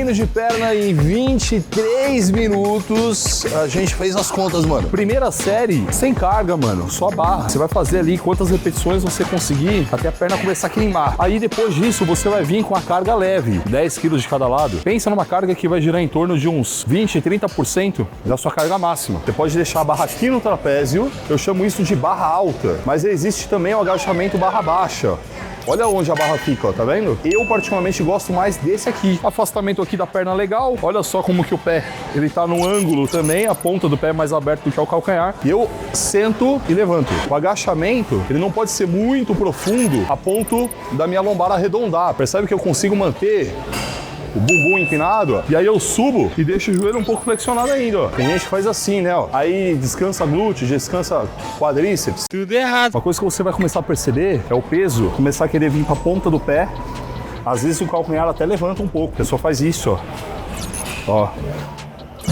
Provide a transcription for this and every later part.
treino de perna em 23 minutos. A gente fez as contas, mano. Primeira série, sem carga, mano. Só barra. Você vai fazer ali quantas repetições você conseguir até a perna começar a queimar. Aí depois disso, você vai vir com a carga leve, 10 kg de cada lado. Pensa numa carga que vai girar em torno de uns 20, 30% da sua carga máxima. Você pode deixar a barra aqui no trapézio. Eu chamo isso de barra alta. Mas existe também o agachamento barra baixa. Olha onde a barra fica, ó, tá vendo? Eu particularmente gosto mais desse aqui. Afastamento aqui da perna legal. Olha só como que o pé, ele tá no ângulo também, a ponta do pé é mais aberta do que o calcanhar. E eu sento e levanto. O agachamento, ele não pode ser muito profundo a ponto da minha lombar arredondar. Percebe que eu consigo manter o bumbum empinado, ó. E aí eu subo e deixo o joelho um pouco flexionado ainda, ó. Tem gente que faz assim, né, ó. Aí descansa glúteo, descansa quadríceps. Tudo errado. Uma coisa que você vai começar a perceber é o peso começar a querer vir pra ponta do pé. Às vezes o calcanhar até levanta um pouco. A pessoa faz isso, ó. Ó.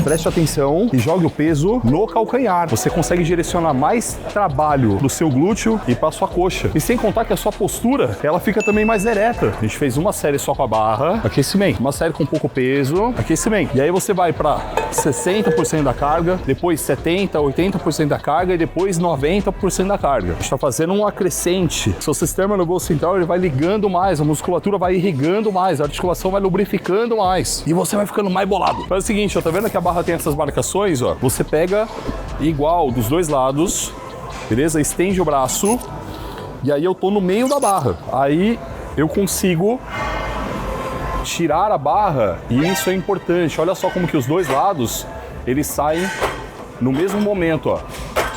Preste atenção e jogue o peso no calcanhar. Você consegue direcionar mais trabalho pro seu glúteo e pra sua coxa. E sem contar que a sua postura, ela fica também mais ereta. A gente fez uma série só com a barra, aquecimento. Uma série com pouco peso, aquecimento. E aí você vai pra 60% da carga, depois 70%, 80% da carga e depois 90% da carga. A gente tá fazendo um acrescente. Seu sistema nervoso central, ele vai ligando mais, a musculatura vai irrigando mais, a articulação vai lubrificando mais. E você vai ficando mais bolado. Faz o seguinte, ó, tá vendo que a barra tem essas marcações, ó. Você pega igual dos dois lados, beleza? Estende o braço e aí eu tô no meio da barra. Aí eu consigo tirar a barra e isso é importante. Olha só como que os dois lados, eles saem no mesmo momento, ó.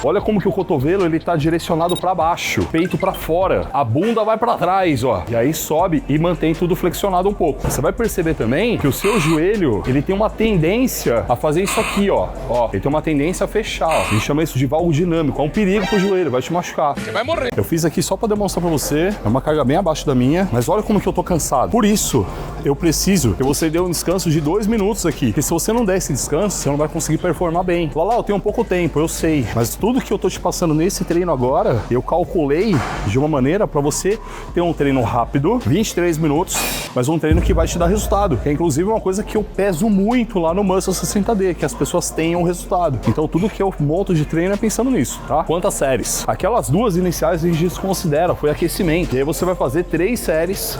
Olha como que o cotovelo, ele tá direcionado para baixo, peito para fora, a bunda vai para trás, ó. E aí sobe e mantém tudo flexionado um pouco. Você vai perceber também que o seu joelho, ele tem uma tendência a fazer isso aqui, ó. Ó, ele tem uma tendência a fechar, ó. A gente chama isso de valgo dinâmico, é um perigo pro joelho, vai te machucar. Você vai morrer. Eu fiz aqui só para demonstrar para você, é uma carga bem abaixo da minha, mas olha como que eu tô cansado. Por isso, eu preciso que você dê um descanso de 2 minutos aqui, porque se você não der esse descanso, você não vai conseguir performar bem. Lá, eu tenho pouco tempo, eu sei, mas tudo que eu tô te passando nesse treino agora, eu calculei de uma maneira para você ter um treino rápido, 23 minutos, mas um treino que vai te dar resultado, que é inclusive uma coisa que eu peso muito lá no Muscle 60D, que as pessoas tenham resultado. Então tudo que eu monto de treino é pensando nisso, tá? Quantas séries? Aquelas 2 iniciais a gente desconsidera, foi aquecimento. E aí você vai fazer 3 séries,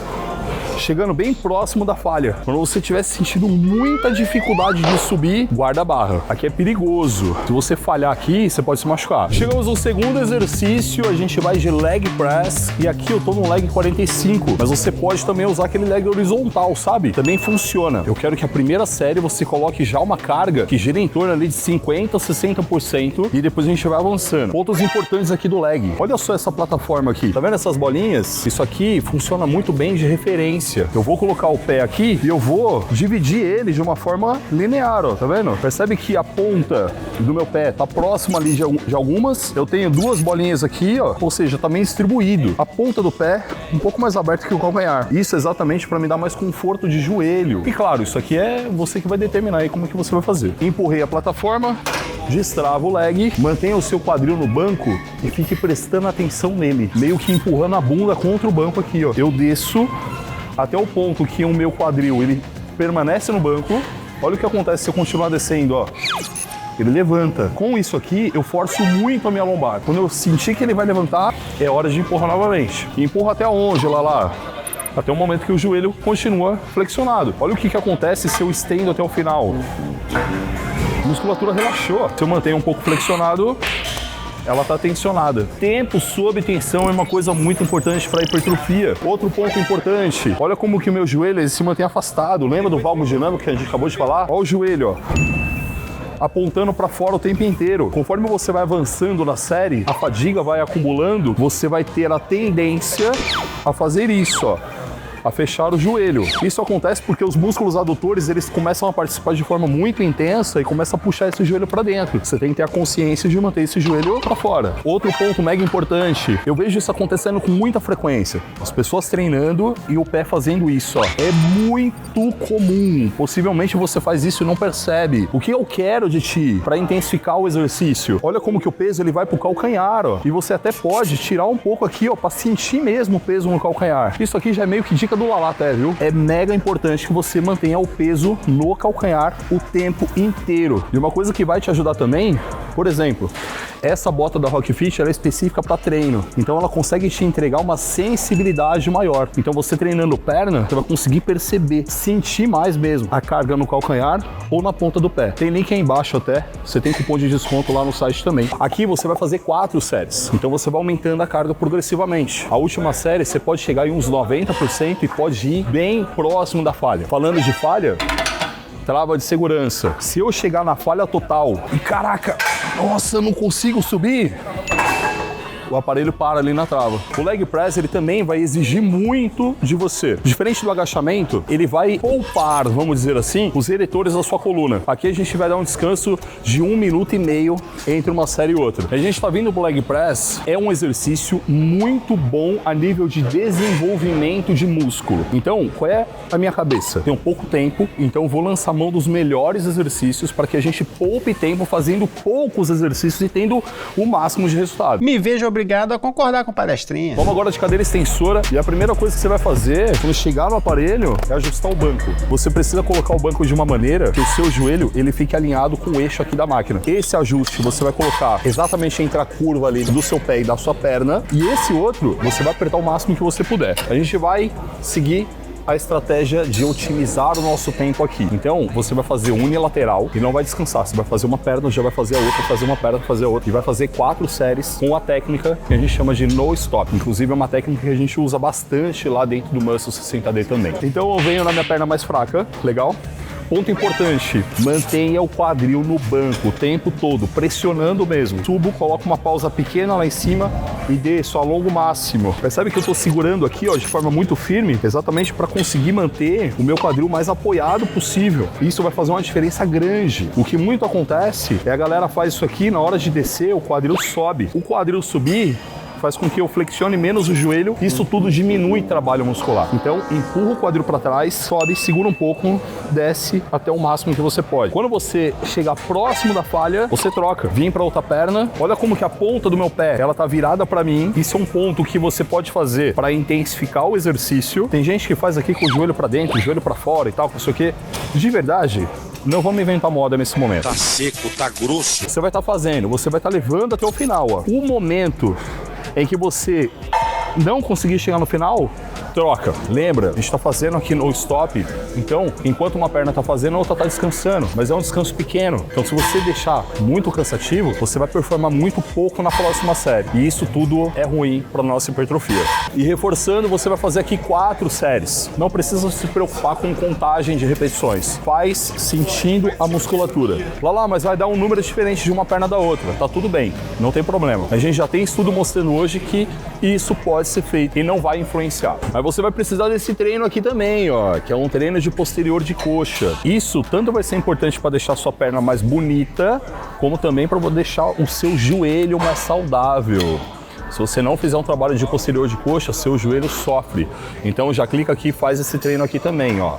chegando bem próximo da falha. Quando você estiver sentindo muita dificuldade de subir, guarda a barra. Aqui é perigoso. Se você falhar aqui, você pode se machucar. Chegamos no segundo exercício, a gente vai de leg press. E aqui eu tô no leg 45, mas você pode também usar aquele leg horizontal, sabe? Também funciona. Eu quero que a primeira série você coloque já uma carga que gira em torno ali de 50%, 60% e depois a gente vai avançando. Pontos importantes aqui do leg. Olha só essa plataforma aqui. Tá vendo essas bolinhas? Isso aqui funciona muito bem de referência. Eu vou colocar o pé aqui e eu vou dividir ele de uma forma linear, ó, tá vendo? Percebe que a ponta do meu pé tá próxima ali de algumas. Eu tenho 2 bolinhas aqui, ó, ou seja, tá bem distribuído. A ponta do pé um pouco mais aberta que o calcanhar. Isso exatamente para me dar mais conforto de joelho. E claro, isso aqui é você que vai determinar aí como é que você vai fazer. Empurrei a plataforma, destrava o leg, mantenha o seu quadril no banco e fique prestando atenção nele, meio que empurrando a bunda contra o banco aqui, ó. Eu desço até o ponto que o meu quadril ele permanece no banco. Olha o que acontece se eu continuar descendo, ó. Ele levanta. Com isso aqui, eu forço muito a minha lombar. Quando eu sentir que ele vai levantar, é hora de empurrar novamente. E empurra até onde, lá? Até o momento que o joelho continua flexionado. Olha o que acontece se eu estendo até o final. A musculatura relaxou. Se eu mantenho um pouco flexionado, ela está tensionada. Tempo sob tensão é uma coisa muito importante para hipertrofia. Outro ponto importante, olha como que o meu joelho ele se mantém afastado. Lembra do valgo dinâmico que a gente acabou de falar? Olha o joelho, ó, apontando para fora o tempo inteiro. Conforme você vai avançando na série, a fadiga vai acumulando, você vai ter a tendência a fazer isso, ó, a fechar o joelho. Isso acontece porque os músculos adutores, eles começam a participar de forma muito intensa e começam a puxar esse joelho para dentro. Você tem que ter a consciência de manter esse joelho para fora. Outro ponto mega importante, eu vejo isso acontecendo com muita frequência. As pessoas treinando e o pé fazendo isso, ó. É muito comum. Possivelmente você faz isso e não percebe. O que eu quero de ti para intensificar o exercício? Olha como que o peso ele vai pro calcanhar, ó. E você até pode tirar um pouco aqui, ó, para sentir mesmo o peso no calcanhar. Isso aqui já é meio que dica do Lala até, viu? É mega importante que você mantenha o peso no calcanhar o tempo inteiro. E uma coisa que vai te ajudar também, por exemplo, essa bota da Rockfit ela é específica para treino, então ela consegue te entregar uma sensibilidade maior. Então você treinando perna, você vai conseguir perceber, sentir mais mesmo a carga no calcanhar ou na ponta do pé. Tem link aí embaixo até, você tem cupom de desconto lá no site também. Aqui você vai fazer 4 séries, então você vai aumentando a carga progressivamente. A última série você pode chegar em uns 90% e pode ir bem próximo da falha. Falando de falha, trava de segurança. Se eu chegar na falha total e caraca, nossa, eu não consigo subir, o aparelho para ali na trava. O leg press, ele também vai exigir muito de você. Diferente do agachamento, ele vai poupar, vamos dizer assim, os eretores da sua coluna. Aqui a gente vai dar um descanso de 1,5 minuto entre uma série e outra. A gente tá vindo pro leg press, é um exercício muito bom a nível de desenvolvimento de músculo. Então, qual é a minha cabeça? Tenho pouco tempo, então vou lançar mão dos melhores exercícios para que a gente poupe tempo fazendo poucos exercícios e tendo o máximo de resultado. Me vejo obrigado a concordar com o palestrinha. Vamos agora de cadeira extensora e a primeira coisa que você vai fazer quando chegar no aparelho é ajustar o banco. Você precisa colocar o banco de uma maneira que o seu joelho ele fique alinhado com o eixo aqui da máquina. Esse ajuste você vai colocar exatamente entre a curva ali do seu pé e da sua perna e esse outro você vai apertar o máximo que você puder. A gente vai seguir a estratégia de otimizar o nosso tempo aqui. Então, você vai fazer unilateral e não vai descansar. Você vai fazer uma perna, já vai fazer a outra, fazer uma perna, fazer a outra. E vai fazer 4 séries com a técnica que a gente chama de no stop. Inclusive, é uma técnica que a gente usa bastante lá dentro do Muscle 60D também. Então, eu venho na minha perna mais fraca, legal? Ponto importante, mantenha o quadril no banco o tempo todo, pressionando mesmo. Subo, coloco uma pausa pequena lá em cima e desço, alongo o máximo. Percebe que eu estou segurando aqui ó, de forma muito firme, exatamente para conseguir manter o meu quadril mais apoiado possível. Isso vai fazer uma diferença grande. O que muito acontece é a galera faz isso aqui, na hora de descer, o quadril sobe. O quadril subir faz com que eu flexione menos o joelho, isso tudo diminui trabalho muscular. Então, empurra o quadril para trás, sobe, segura um pouco, desce até o máximo que você pode. Quando você chegar próximo da falha, você troca. Vem para outra perna, olha como que a ponta do meu pé, ela tá virada para mim. Isso é um ponto que você pode fazer para intensificar o exercício. Tem gente que faz aqui com o joelho para dentro, o joelho para fora e tal, não sei o quê. De verdade, não vamos inventar moda nesse momento. Tá seco, tá grosso. Você vai estar fazendo, você vai estar levando até o final, ó. O momento em que você não conseguir chegar no final, troca. Lembra, a gente está fazendo aqui no stop, então, enquanto uma perna está fazendo, a outra está descansando, mas é um descanso pequeno. Então, se você deixar muito cansativo, você vai performar muito pouco na próxima série. E isso tudo é ruim para nossa hipertrofia. E reforçando, você vai fazer aqui 4 séries. Não precisa se preocupar com contagem de repetições. Faz sentindo a musculatura. Lá, mas vai dar um número diferente de uma perna da outra. Tá tudo bem, não tem problema. A gente já tem estudo mostrando hoje que isso pode ser feito e não vai influenciar. Mas você vai precisar desse treino aqui também, ó, que é um treino de posterior de coxa. Isso tanto vai ser importante para deixar sua perna mais bonita, como também para deixar o seu joelho mais saudável. Se você não fizer um trabalho de posterior de coxa, seu joelho sofre. Então já clica aqui e faz esse treino aqui também, ó.